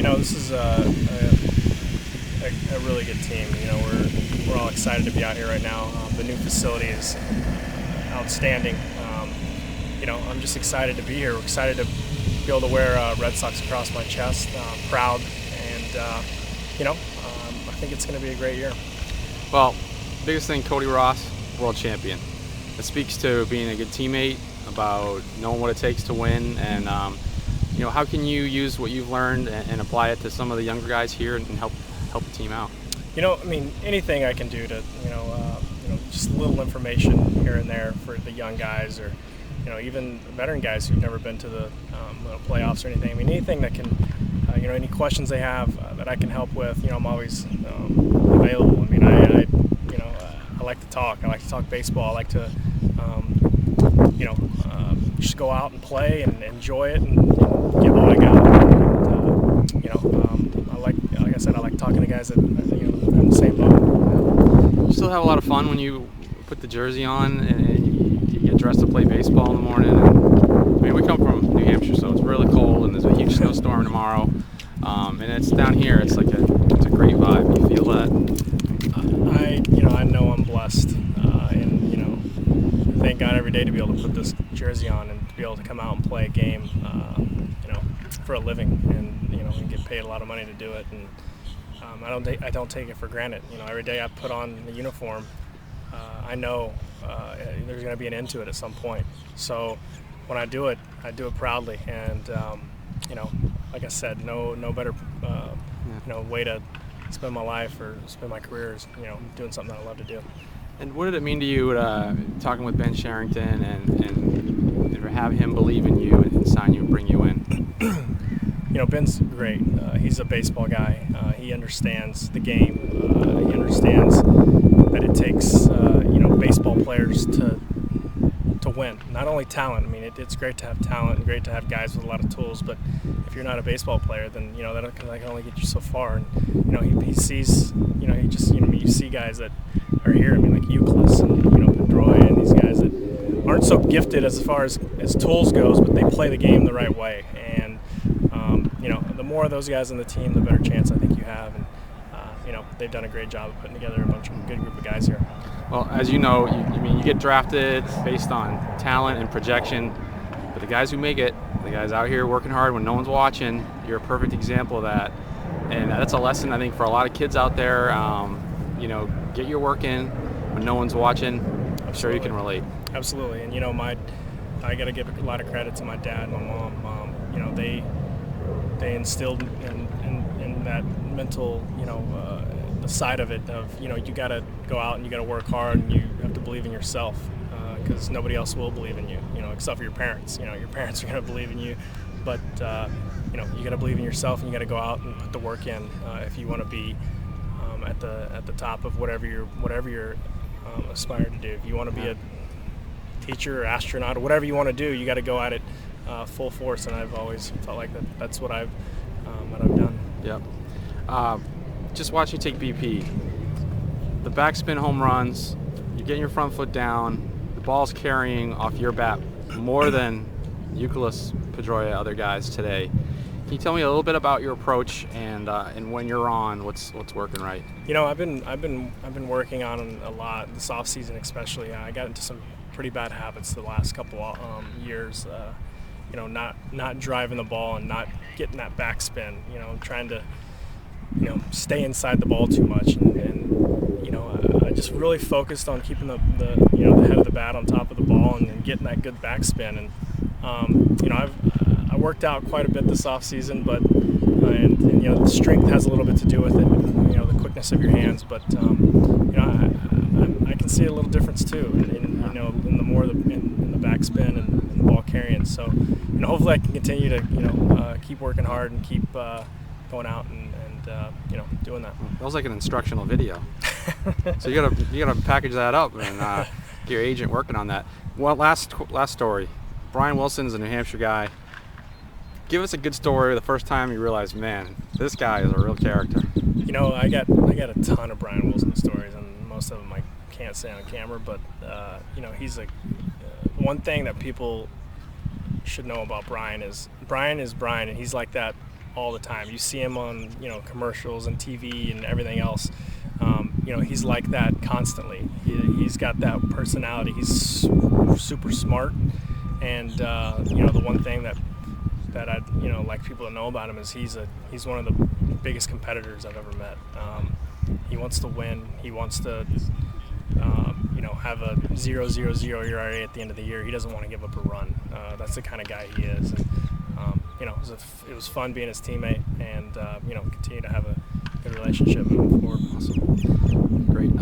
This is a really good team. We're all excited to be out here right now. The new facility is outstanding. I'm just excited to be here. We're excited to be able to wear Red Sox across my chest. Proud, and I think it's going to be a great year. Well, biggest thing, Cody Ross, world champion. It speaks to being a good teammate, about knowing what it takes to win, and how can you use what you've learned and apply it to some of the younger guys here and help the team out? Anything I can do to, just a little information here and there for the young guys, or, even veteran guys who've never been to the playoffs or anything. Anything that can, any questions they have that I can help with, I'm always available. I like to talk. I like to talk baseball. I like to, just go out and play and enjoy it and give all I got. Like I said, I like talking to guys that in the same boat. You still have a lot of fun when you put the jersey on and you get dressed to play baseball in the morning. And, we come from New Hampshire, so it's really cold, and there's a huge snowstorm tomorrow. And it's down here. It's a great vibe. You feel that? I know I'm blessed, and thank God every day to be able to put this jersey on and to be able to come out and play a game, for a living, and get paid a lot of money to do it. And I don't take it for granted. Every day I put on the uniform, I know there's going to be an end to it at some point. So when I do it proudly, and like I said, no better way to spend my life or spend my career is doing something that I love to do. And what did it mean to you talking with Ben Sherrington and have him believe in you and sign you and bring you in? Ben's great. He's a baseball guy. He understands the game. He understands that it takes baseball players to win. Not only talent. It's great to have talent and great to have guys with a lot of tools, but if you're not a baseball player, then that can only get you so far. And he sees, you see guys that are here. Like Euclid and Pedroia and these guys that aren't so gifted as far as tools goes, but they play the game the right way. And the more of those guys on the team, the better chance I think you have. And they've done a great job of putting together a good group of guys here. Well, as you know, you get drafted based on talent and projection, but the guys who make it, the guys out here working hard when no one's watching, you're a perfect example of that. And that's a lesson, I think, for a lot of kids out there. Get your work in when no one's watching. I'm sure you can relate. Absolutely. And I got to give a lot of credit to my dad and my mom. They instilled in that mental, the side of it of, you got to go out and you got to work hard and you have to believe in yourself, because nobody else will believe in you, except for your parents. Your parents are going to believe in you, but you got to believe in yourself, and you got to go out and put the work in if you want to be at the top of whatever you're aspired to do. If you want to be a teacher or astronaut or whatever you want to do, you got to go at it full force. And I've always felt like that's what I've done. Yep. Just watch you take BP. The backspin home runs, you're getting your front foot down, the ball's carrying off your bat more than Euclid, Pedroia, other guys today. Can you tell me a little bit about your approach and when you're on, what's working right? I've been working on a lot this off season, especially. I got into some pretty bad habits the last couple years. Not driving the ball and not getting that backspin. Trying to stay inside the ball too much, and I just really focused on keeping the head of the bat on top of the ball and getting that good backspin. And I worked out quite a bit this off season, but the strength has a little bit to do with it, the quickness of your hands. But I can see a little difference too, in the more in the backspin and the ball carrying. So hopefully I can continue to keep working hard and keep going out and doing that. That was like an instructional video. So you gotta package that up and get your agent working on that. Well, last story. Brian Wilson's a New Hampshire guy. Give us a good story the first time you realized, man, this guy is a real character. I got a ton of Brian Wilson stories, and most of them I can't say on camera, but he's one thing that people should know about Brian is Brian, and he's like that all the time. You see him on, commercials and TV and everything else. He's like that constantly. He's got that personality. He's super smart, and the one thing that I'd like people to know about him is he's one of the biggest competitors I've ever met. He wants to win. He wants to have a 0.00 ERA at the end of the year. He doesn't want to give up a run. That's the kind of guy he is. And, it was fun being his teammate, and continue to have a good relationship moving forward. Awesome. Great.